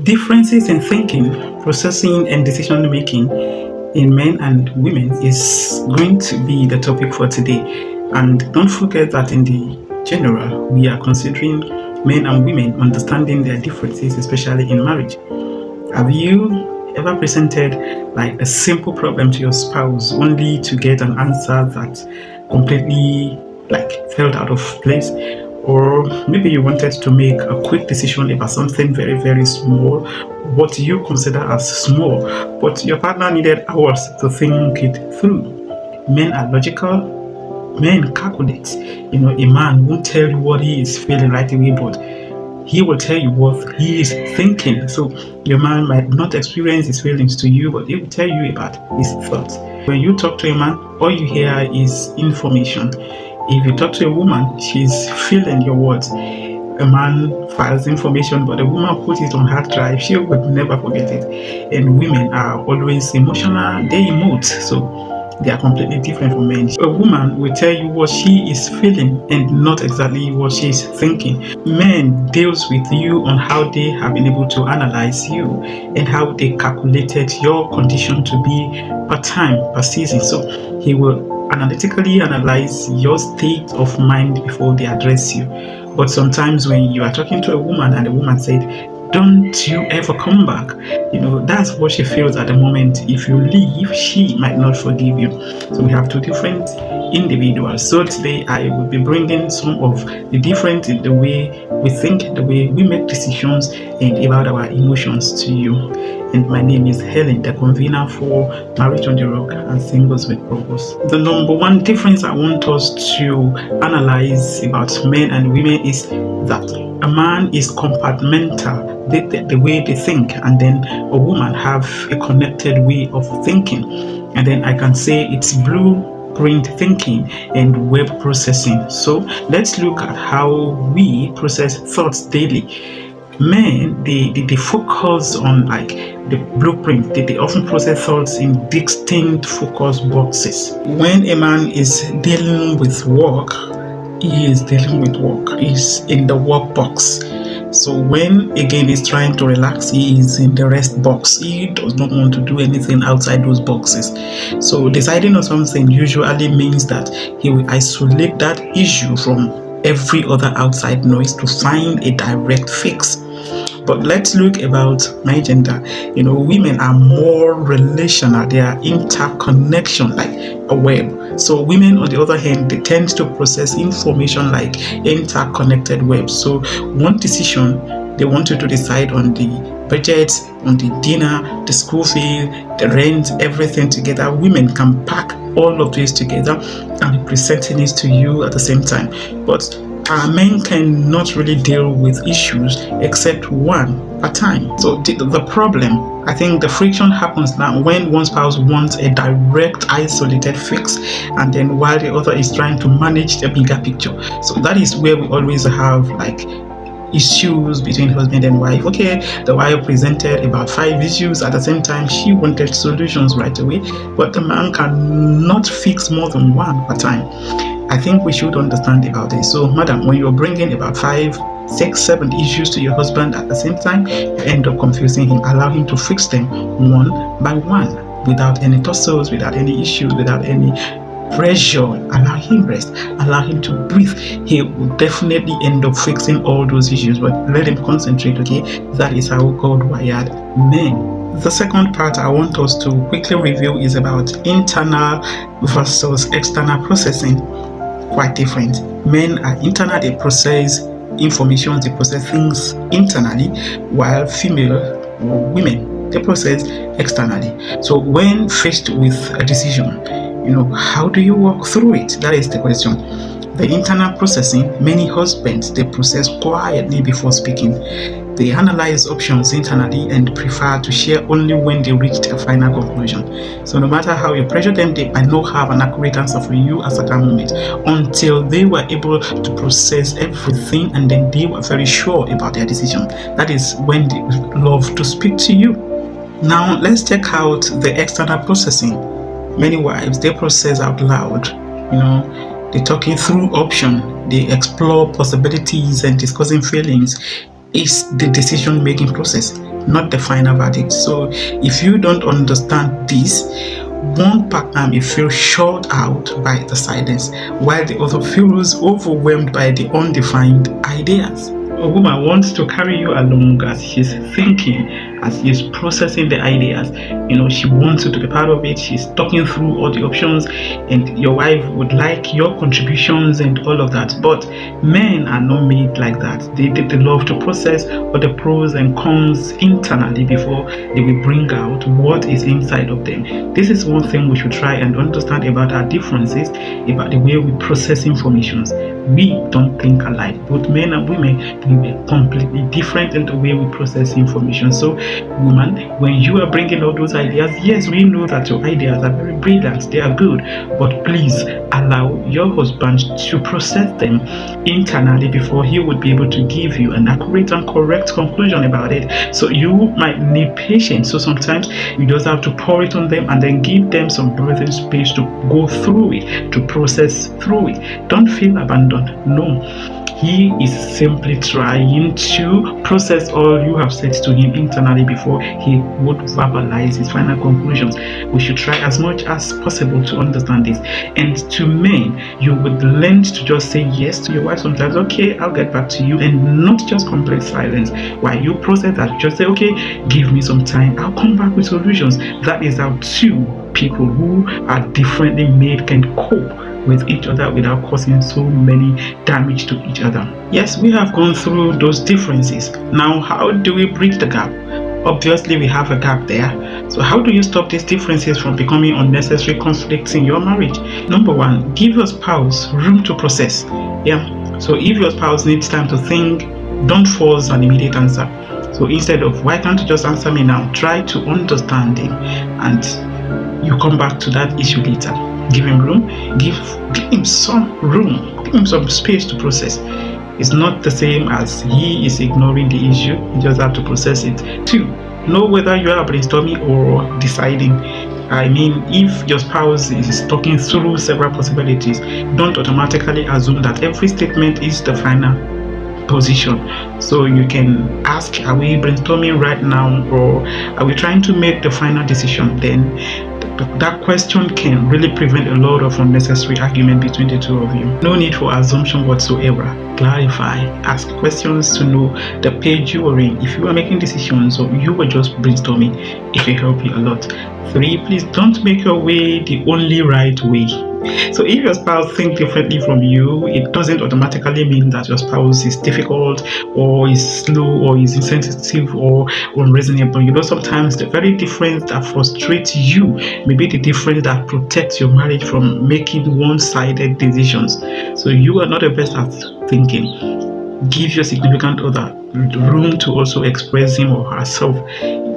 Differences in thinking, processing, and decision making in men and women is going to be the topic for today. And don't forget that in the general, we are considering men and women understanding their differences, especially in marriage. Have you ever presented like a simple problem to your spouse only to get an answer that completely like felt out of place? Or maybe you wanted to make a quick decision about something very, very small, what you consider as small, but your partner needed hours to think it through. Men are logical, men calculate. A man won't tell you what he is feeling right away, but he will tell you what he is thinking. So your man might not experience his feelings to you, but he will tell you about his thoughts. When you talk to a man, all you hear is information. If you talk to a woman, she's feeling your words. A man files information, but a woman puts it on hard drive. She would never forget it. And women are always emotional. They emote. So they are completely different from men. A woman will tell you what she is feeling and not exactly what she is thinking. Men deals with you on how they have been able to analyze you and how they calculated your condition to be per time, per season. So he will analytically analyze your state of mind before they address you. But sometimes when you are talking to a woman and the woman said, "Don't you ever come back," that's what she feels at the moment. If you leave, she might not forgive you. So we have two different individuals. So today I will be bringing some of the difference in the way we think, the way we make decisions, and about our emotions to you. And my name is Helen, the convener for Marriage on the Rock and Singles with Purpose. The number one difference I want us to analyze about men and women is that a man is compartmental, the way they think, and then a woman have a connected way of thinking. And then I can say it's blueprint thinking and web processing. So let's look at how we process thoughts daily. Men, they focus on like the blueprint. They often process thoughts in distinct focus boxes. When a man is dealing with work, he is dealing with work. He's in the work box. So when again he's trying to relax, he is in the rest box. He does not want to do anything outside those boxes. So deciding on something usually means that he will isolate that issue from every other outside noise to find a direct fix. But let's look about my gender. Women are more relational. They are interconnection, like a web. So women, on the other hand, they tend to process information like interconnected webs. So one decision, they want you to decide on the budget, on the dinner, the school fee, the rent, everything together. Women can pack all of this together and be presenting it to you at the same time. But men cannot really deal with issues except one at a time. So the problem, I think the friction happens now when one spouse wants a direct isolated fix, and then while the other is trying to manage the bigger picture. So that is where we always have like issues between husband and wife. Okay, the wife presented about 5 issues at the same time. She wanted solutions right away, but the man cannot fix more than one at a time. I think we should understand about this. So, madam, when you're bringing about 5, 6, 7 issues to your husband at the same time, you end up confusing him. Allow him to fix them one by one without any tussles, without any issues, without any pressure. Allow him rest. Allow him to breathe. He will definitely end up fixing all those issues, but let him concentrate, okay? That is how God wired men. The second part I want us to quickly review is about internal versus external processing. Quite different. Men are internal, they process information, they process things internally, while women, they process externally. So when faced with a decision, how do you walk through it? That is the question. The internal processing, many husbands, they process quietly before speaking. They analyze options internally and prefer to share only when they reach a final conclusion. So no matter how you pressure them, they might not have an accurate answer for you at that moment until they were able to process everything and then they were very sure about their decision. That is when they love to speak to you. Now let's check out the external processing. Many wives, they process out loud. They're talking through option. They explore possibilities and discussing feelings. Is the decision-making process. not the final verdict. So if you don't understand this, one partner may feel shut out by the silence, while the other feels overwhelmed by the undefined ideas. A woman wants to carry you along as she's thinking, as she's processing the ideas. She wants you to be part of it. She's talking through all the options, and your wife would like your contributions and all of that. But men are not made like that. They love to process all the pros and cons internally before they will bring out what is inside of them. This is one thing we should try and understand about our differences, about the way we process informations. We don't think alike. Both men and women will be completely different in the way we process information. So, woman, when you are bringing all those ideas, yes, we know that your ideas are very brilliant, they are good, but please allow your husband to process them internally before he would be able to give you an accurate and correct conclusion about it. So you might need patience. So sometimes you just have to pour it on them and then give them some breathing space to go through it, to process through it. Don't feel abandoned. No. He is simply trying to process all you have said to him internally before he would verbalize his final conclusions. We should try as much as possible to understand this. And to men, you would learn to just say yes to your wife sometimes. Okay, I'll get back to you, and not just complete silence. While you process that, just say, okay, give me some time. I'll come back with solutions. That is how two people who are differently made can cope with each other without causing so many damage to each other. Yes, we have gone through those differences. Now, how do we bridge the gap? Obviously, we have a gap there. So how do you stop these differences from becoming unnecessary conflicts in your marriage? Number one, give your spouse room to process. So if your spouse needs time to think, don't force an immediate answer. So instead of, why can't you just answer me now? Try to understand him, and you come back to that issue later. Give him room, give him some room, give him some space to process. It's not the same as he is ignoring the issue. You just have to process it. 2, know whether you are brainstorming or deciding. I mean, if your spouse is talking through several possibilities, don't automatically assume that every statement is the final position. So you can ask, are we brainstorming right now, or are we trying to make the final decision? Then that question can really prevent a lot of unnecessary argument between the two of you. No need for assumption whatsoever. Clarify, ask questions to know the page you are in. If you are making decisions or you were just brainstorming, it will help you a lot. 3, please don't make your way the only right way. So if your spouse thinks differently from you, it doesn't automatically mean that your spouse is difficult or is slow or is insensitive or unreasonable. Sometimes the very difference that frustrates you may be the difference that protects your marriage from making one-sided decisions. So you are not the best at thinking. Give your significant other room to also express him or herself.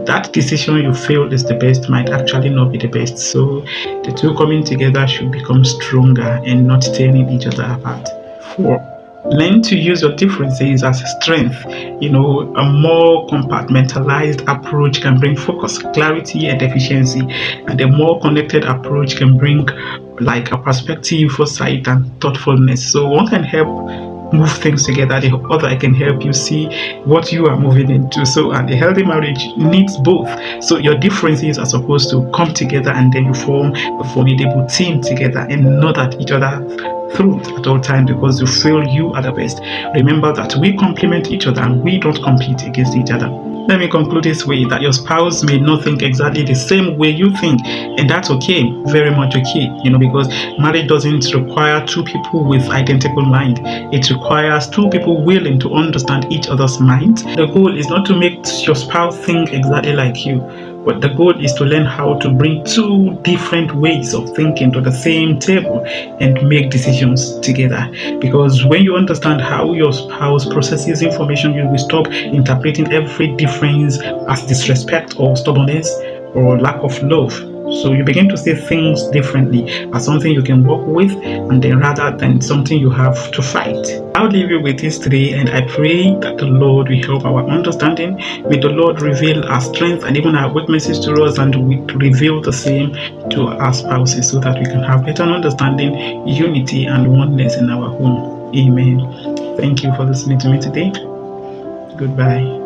That decision you feel is the best might actually not be the best. So the two coming together should become stronger and not tearing each other apart. 4, learn to use your differences as a strength. A more compartmentalized approach can bring focus, clarity, and efficiency. And a more connected approach can bring like a perspective, foresight, and thoughtfulness. So one can help move things together, the other can help you see what you are moving into. So, and a healthy marriage needs both. So your differences are supposed to come together, and then you form a formidable team together and not at each other throat at all times because you feel you are the best. Remember that we complement each other and we don't compete against each other. Let me conclude this way, that your spouse may not think exactly the same way you think, and that's okay, very much okay, because marriage doesn't require two people with identical mind. It requires two people willing to understand each other's mind. The goal is not to make your spouse think exactly like you, but the goal is to learn how to bring two different ways of thinking to the same table and make decisions together. Because when you understand how your spouse processes information, you will stop interpreting every difference as disrespect or stubbornness or lack of love. So you begin to see things differently as something you can work with, and then rather than something you have to fight. I'll leave you with this today, and I pray that the Lord will help our understanding. May the Lord reveal our strengths and even our weaknesses to us, and we reveal the same to our spouses so that we can have better understanding, unity, and oneness in our home. Amen. Thank you for listening to me today. Goodbye.